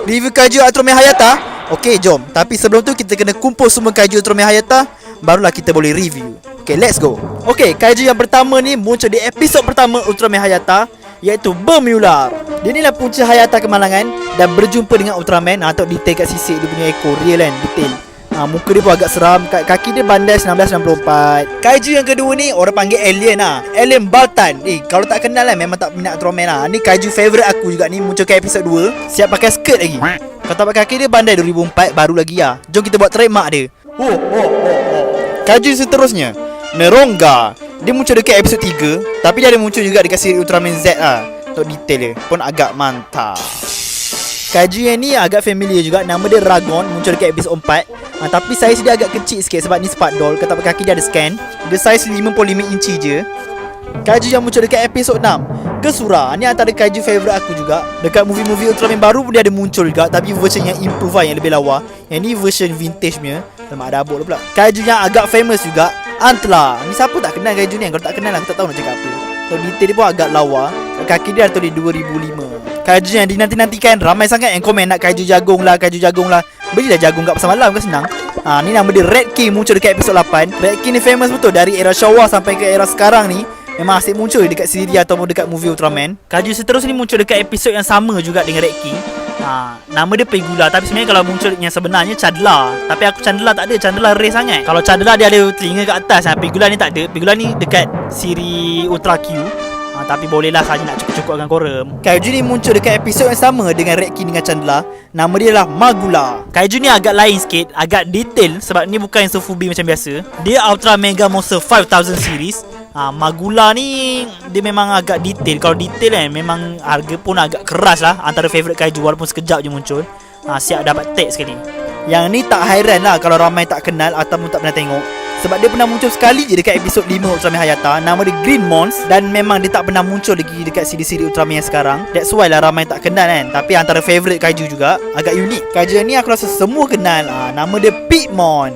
Review kaiju Ultraman Hayata. Okey, jom. Tapi sebelum tu kita kena kumpul semua kaiju Ultraman Hayata, barulah kita boleh review. Okay, let's go. Okay, kaiju yang pertama ni muncul di episod pertama Ultraman Hayata, iaitu Bermular. Dia ni lah punca Hayata kemalangan dan berjumpa dengan Ultraman. Tengok detail kat sisik dia punya ekor, real kan, detail. Muka dia pun agak seram. Kaki dia bandai 1964. Kaiju yang kedua ni orang panggil alien lah, Alien Baltan. Kalau tak kenal lah, memang tak minat Ultraman lah. Ni kaiju favourite aku juga ni, muncul kat episod 2. Siap pakai skirt lagi. Kalau tak pakai kaki dia bandai 2004, baru lagi lah. Jom kita buat trademark dia. Kaiju seterusnya, Neronga. Dia muncul dekat episod 3, tapi dia ada muncul juga dekat siri Ultraman Z lah. Untuk detail dia pun agak mantap. Kaiju yang ni agak familiar juga. Nama dia Ragon, muncul dekat episod 4. Tapi saiz dia agak kecil sikit sebab ni Spark Doll. Kalau tak pakai kaki dia ada scan. Dia saiz 55 inci je. Kaiju yang muncul dekat episod 6, Gesura. Ni antara kaiju favourite aku juga. Dekat movie-movie Ultraman baru pun dia ada muncul juga, tapi version yang improve lah, yang lebih lawa. Yang ni version vintage punya. Lemak ada abuk pula. Kaiju yang agak famous juga, Antler. Ni siapa tak kenal kaiju ni? Kalau tak kenal aku tak tahu nak cakap apa. So detail dia pun agak lawa. Kaki dia tulis 2005. Kaiju yang dinanti-nantikan. Ramai sangat yang komen nak kaiju jagung lah, kaiju jagung lah. Belilah jagung kat pasar malam, kan senang. Ni nama dia Red King, muncul dekat episod 8. Red King ni famous betul. Dari era Showa sampai ke era sekarang ni, memang asyik muncul dekat siri ataupun dekat movie Ultraman. Kaiju seterusnya ni muncul dekat episod yang sama juga dengan Red King. Nama dia Pegula, tapi sebenarnya kalau muncul yang sebenarnya Chandler. Tapi aku Chandler tak ada, Chandler rare sangat. Kalau Chandler dia ada telinga kat atas, Pegula ni tak ada. Pegula ni dekat siri Ultra Q. Tapi bolehlah saja nak cukup-cukupkan korem. Kaiju ni muncul dekat episod yang sama dengan Red King dengan Chandler. Nama dia lah Magula. Kaiju ni agak lain sikit, agak detail sebab ni bukan yang Sofubi macam biasa. Dia Ultra Mega Monster 5000 series. Magula ni dia memang agak detail. Kalau detail kan memang harga pun agak keras lah. Antara favourite kaiju walaupun sekejap je muncul. Siap dapat tag sekali. Yang ni tak hairan lah kalau ramai tak kenal ataupun tak pernah tengok, sebab dia pernah muncul sekali je dekat episod 5 Ultraman Hayata. Nama dia Green Mons. Dan memang dia tak pernah muncul lagi dekat siri-siri Ultraman yang sekarang. That's why lah ramai tak kenal kan. Tapi antara favourite kaiju juga, agak unik. Kaiju ni aku rasa semua kenal. Nama dia Pigmon.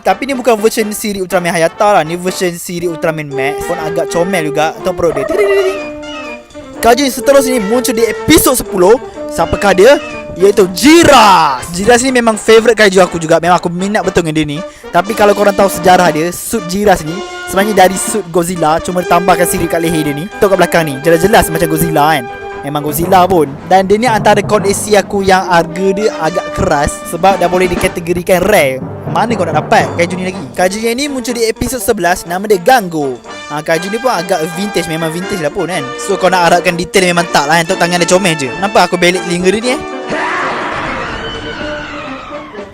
Tapi ni bukan version siri Ultraman Hayata lah. Ni version siri Ultraman Max. Pun agak comel juga. Tengok perut dia. Kaiju seterusnya ni muncul di episod 10. Siapakah dia? Iaitu Jiras. Jiras ni memang favourite kaiju aku juga. Memang aku minat betul dengan dia ni. Tapi kalau korang tahu sejarah dia, suit Jiras ni sebenarnya dari suit Godzilla, cuma ditambahkan siri kat leher dia ni. Tengok kat belakang ni, jelas-jelas macam Godzilla kan. Memang Godzilla pun. Dan dia ni antara koleksi aku yang harga dia agak keras, sebab dah boleh dikategorikan rare. Mana kau nak dapat kaiju ni lagi? Kaiju yang ni muncul di episod 11. Nama dia Gango. Kaiju ni pun agak vintage. Memang vintage lah pun kan. So kau nak harapkan detail memang tak lah. Untuk tangan dia comel je. Nampak aku belik telinga dia ni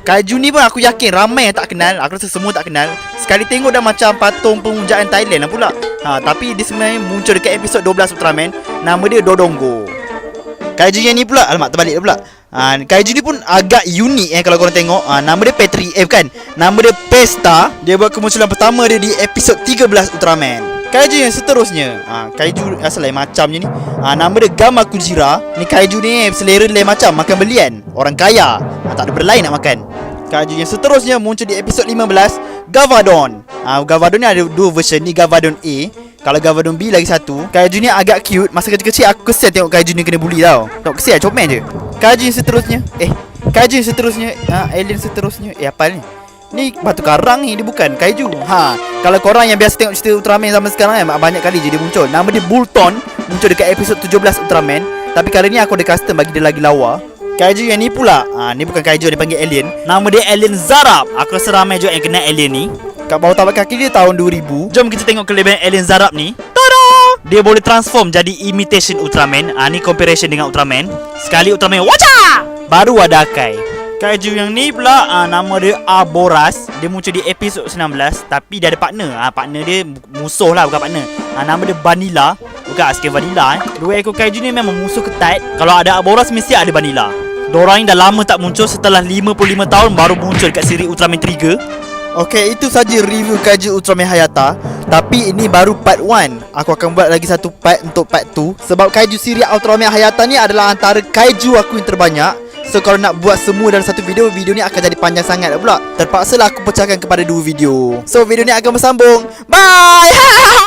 Kaiju ni pun aku yakin ramai yang tak kenal. Aku rasa semua tak kenal. Sekali tengok dah macam patung pemujaan Thailand lah pula. Tapi dia sebenarnya muncul dekat episod 12 Ultraman. Nama dia Dodongo. Kaiju yang ni pula, alamak terbalik pula. Kaiju ni pun agak unik kalau korang tengok. Nama dia Petri, bukan. Nama dia Pesta. Dia buat kemunculan pertama dia di episod 13 Ultraman. Kaiju yang seterusnya, kaiju asal lain macam je ni. Nama dia Gamma Kujira. Ni kaiju ni selera lain macam, makan belian. Orang kaya, tak ada berlain nak makan. Kaiju yang seterusnya muncul di episod 15, Gavadon. Gavadon ni ada dua version. Ni Gavadon A. Kalau Gavadon B lagi satu. Kaiju ni agak cute. Masa kecil-kecil aku kesian tengok kaiju ni kena bully tau. Tengok kesian, comel je. Kaiju yang seterusnya, kaiju yang seterusnya, alien seterusnya. Apa ni? Ni batu karang ni, dia bukan kaiju. Kalau korang yang biasa tengok cerita Ultraman zaman sekarang kan, banyak kali je dia muncul. Nama dia Bulton. Muncul dekat episod 17 Ultraman. Tapi kali ni aku ada custom bagi dia lagi lawa. Kaiju yang ni pula, ni bukan kaiju, dia panggil alien. Nama dia Alien Zarab. Aku rasa ramai juga yang kenal alien ni. Kat bawah tapak kaki dia tahun 2000. Jom kita tengok kelebihan Alien Zarab ni. Tada! Dia boleh transform jadi imitation Ultraman. Ni comparison dengan Ultraman. Sekali Ultraman wacha! Baru ada Akai. Kaiju yang ni pula, nama dia Aboras. Dia muncul di episod 19. Tapi dia ada partner. Partner dia musuh lah, bukan partner. Nama dia Vanilla. Bukan skin Vanilla. Dua ekor kaiju ni memang musuh ketat. Kalau ada Aboras mesti ada Vanilla. Diorang ni dah lama tak muncul. Setelah 55 tahun baru muncul dekat siri Ultraman Trigger. Okey, itu saja review kaiju Ultraman Hayata. Tapi ini baru part 1. Aku akan buat lagi satu part untuk part 2. Sebab kaiju siri Ultraman Hayata ni adalah antara kaiju aku yang terbanyak. So kalau nak buat semua dalam satu video, video ni akan jadi panjang sangat pula. Terpaksalah aku pecahkan kepada 2 video. So video ni akan bersambung. Bye.